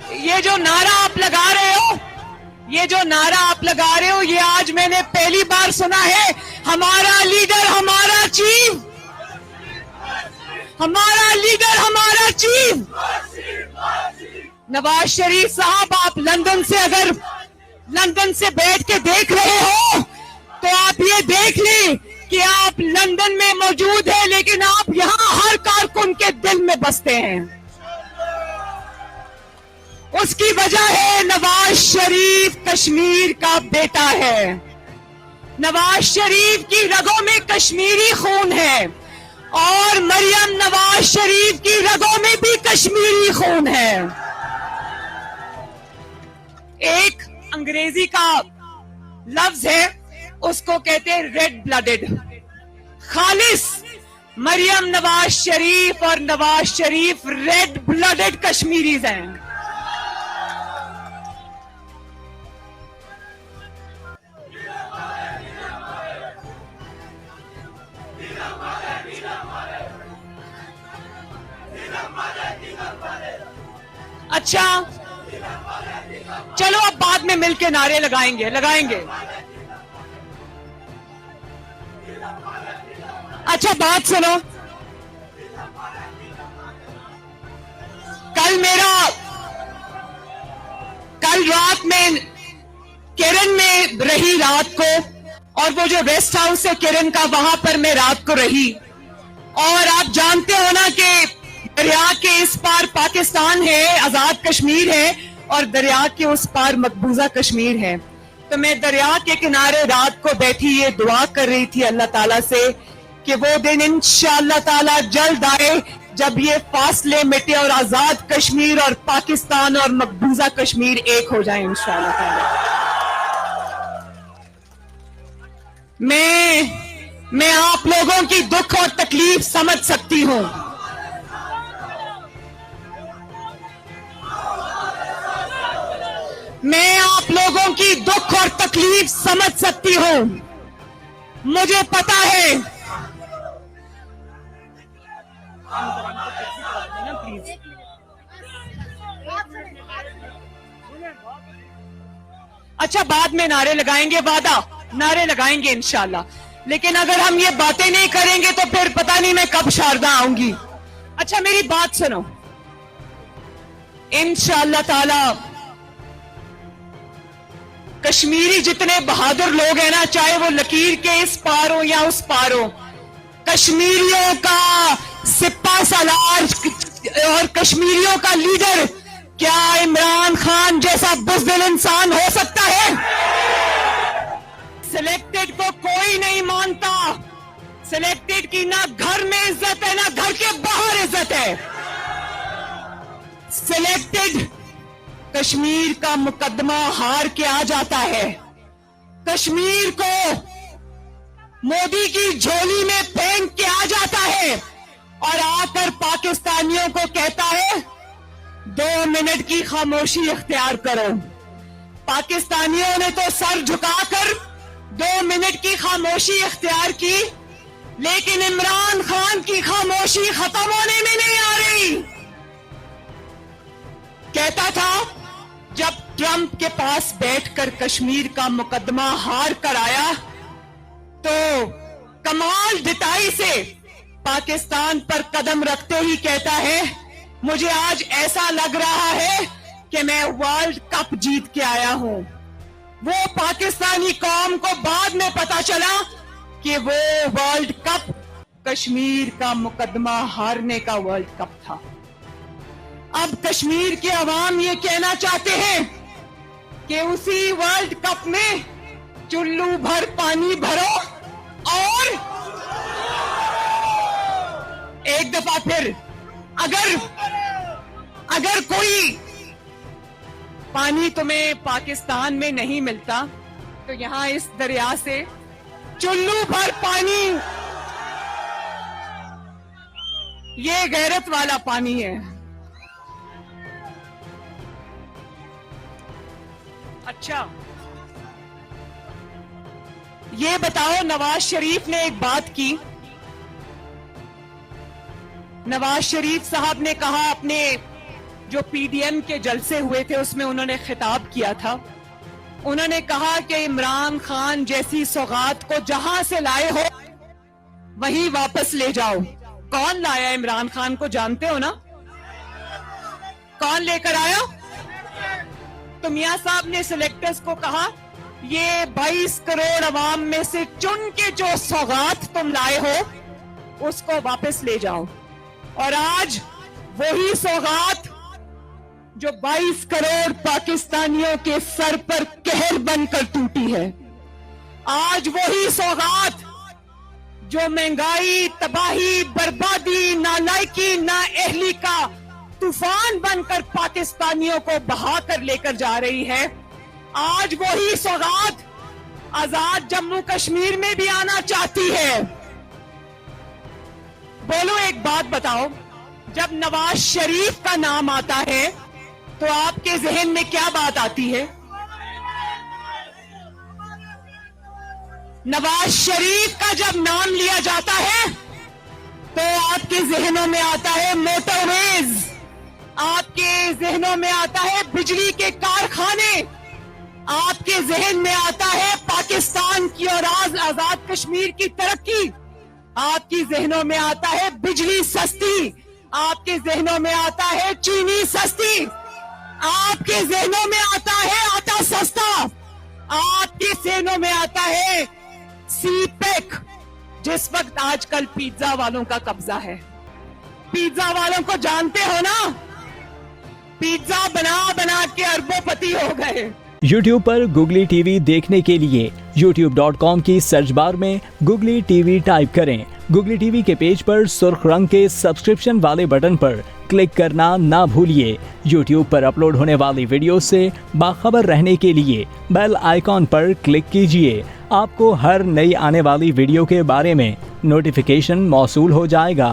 ये जो नारा आप लगा रहे हो, ये जो नारा आप लगा रहे हो, ये आज मैंने पहली बार सुना है। हमारा लीडर हमारा चीफ, हमारा लीडर हमारा चीफ। नवाज शरीफ साहब, आप लंदन से अगर लंदन से बैठ के देख रहे हो तो आप ये देख लें कि आप लंदन में मौजूद हैं, लेकिन आप यहां हर कारकुन के दिल में बसते हैं। उसकी वजह है नवाज शरीफ कश्मीर का बेटा है। नवाज शरीफ की रगों में कश्मीरी खून है और मरियम नवाज शरीफ की रगों में भी कश्मीरी खून है। एक अंग्रेजी का लफ्ज है, उसको कहते हैं रेड ब्लडेड। खालिस मरियम नवाज शरीफ और Nawaz Sharif red blooded Kashmiris हैं। अच्छा, चलो अब बाद में मिलके नारे लगाएंगे। अच्छा बात सुनो, कल रात में किरण में रही रात को, और वो जो रेस्ट हाउस है किरण का, वहां पर मैं रात को रही। और आप जानते हो ना कि दरिया के इस पार पाकिस्तान है, आजाद कश्मीर है, और दरिया के उस पार मकबूजा कश्मीर है। तो मैं दरिया के किनारे रात को बैठी ये दुआ कर रही थी अल्लाह ताला से कि वो दिन इंशाअल्लाह ताला जल्द आए जब ये फासले मिटे और आजाद कश्मीर और पाकिस्तान और मकबूजा कश्मीर एक हो जाए इंशाअल्लाह ताला। मैं आप लोगों की दुख और तकलीफ समझ सकती हूं। मैं आप लोगों की दुख और तकलीफ समझ सकती हूं। मुझे पता है। अच्छा, बाद में नारे लगाएंगे, वादा नारे लगाएंगे इंशाल्लाह। लेकिन अगर हम ये बातें नहीं करेंगे तो फिर पता नहीं मैं कब शारदा आऊंगी। अच्छा मेरी बात सुनो, इंशाल्लाह ताला कश्मीरी जितने बहादुर लोग हैं ना, चाहे वो लकीर के इस पार हो या उस पार हो, कश्मीरियों का सिपा सालार और कश्मीरियों का लीडर, क्या इमरान खान जैसा बुज़दिल इंसान हो सकता है? सिलेक्टेड को कोई नहीं मानता। सिलेक्टेड की ना घर में इज्जत है ना घर के बाहर इज्जत है। सिलेक्टेड कश्मीर का मुकदमा हार के आ जाता है, कश्मीर को मोदी की झोली में फेंक के आ जाता है और आकर पाकिस्तानियों को कहता है 2 मिनट की खामोशी इख्तियार करो। पाकिस्तानियों ने तो सर झुकाकर 2 मिनट की खामोशी इख्तियार की, लेकिन इमरान खान की खामोशी खत्म होने में नहीं आ रही। कहता था जब ट्रंप के पास बैठकर कश्मीर का मुकदमा हार कर आया तो कमाल डिटाई से पाकिस्तान पर कदम रखते ही कहता है मुझे आज ऐसा लग रहा है कि मैं वर्ल्ड कप जीत के आया हूं। वो पाकिस्तानी कौम को बाद में पता चला कि वो वर्ल्ड कप कश्मीर का मुकदमा हारने का वर्ल्ड कप था। अब कश्मीर के अवाम ये कहना चाहते हैं कि उसी वर्ल्ड कप में चुल्लू भर पानी भरो और एक दफा फिर अगर कोई पानी तुम्हें पाकिस्तान में नहीं मिलता तो यहां इस दरिया से चुल्लू भर पानी, ये गैरत वाला पानी है। अच्छा ये बताओ, नवाज शरीफ ने एक बात की। नवाज शरीफ साहब ने कहा अपने जो पीडीएम के जलसे हुए थे उसमें उन्होंने खिताब किया था। उन्होंने कहा कि इमरान खान जैसी सौगात को जहां से लाए हो वहीं वापस ले जाओ। कौन लाया इमरान खान को जानते हो ना? कौन लेकर आया? तो मियां साहब ने सिलेक्टर्स को कहा ये 22 करोड़ अवाम में से चुन के जो सौगात तुम लाए हो उसको वापस ले जाओ। और आज वही सौगात जो 22 करोड़ पाकिस्तानियों के सर पर कहर बनकर टूटी है, आज वही सौगात जो महंगाई, तबाही, बर्बादी, नालायकी, नाअहली का तूफान बनकर पाकिस्तानियों को बहाकर लेकर जा रही है, आज वही सौगात आजाद जम्मू कश्मीर में भी आना चाहती है। बोलो एक बात बताओ, जब नवाज शरीफ का नाम आता है तो आपके जहन में क्या बात आती है? नवाज शरीफ का जब नाम लिया जाता है तो आपके जहनों में आता है मोटरवेज, आपके जहनों में आता है बिजली के कारखाने, आपके जहन में आता है पाकिस्तान की और आजाद कश्मीर की तरक्की, आपकी जहनों में आता है बिजली सस्ती, आपके जहनों में आता है चीनी सस्ती, आपके जहनों में आता है आटा सस्ता, आपके जहनों में आता है सीपेक, जिस वक्त आजकल पिज्जा वालों का कब्जा है। पिज्जा वालों को जानते हो ना? पिज्जा बना बना के अरबोपति हो गए। YouTube पर Googly TV देखने के लिए youtube.com की सर्च बार में Googly TV टाइप करें। Googly TV के पेज पर सुर्ख रंग के सब्सक्रिप्शन वाले बटन पर क्लिक करना ना भूलिए। YouTube पर अपलोड होने वाली वीडियो से बाखबर रहने के लिए बेल आइकॉन पर क्लिक कीजिए। आपको हर नई आने वाली वीडियो के बारे में नोटिफिकेशन मौसूल हो जाएगा।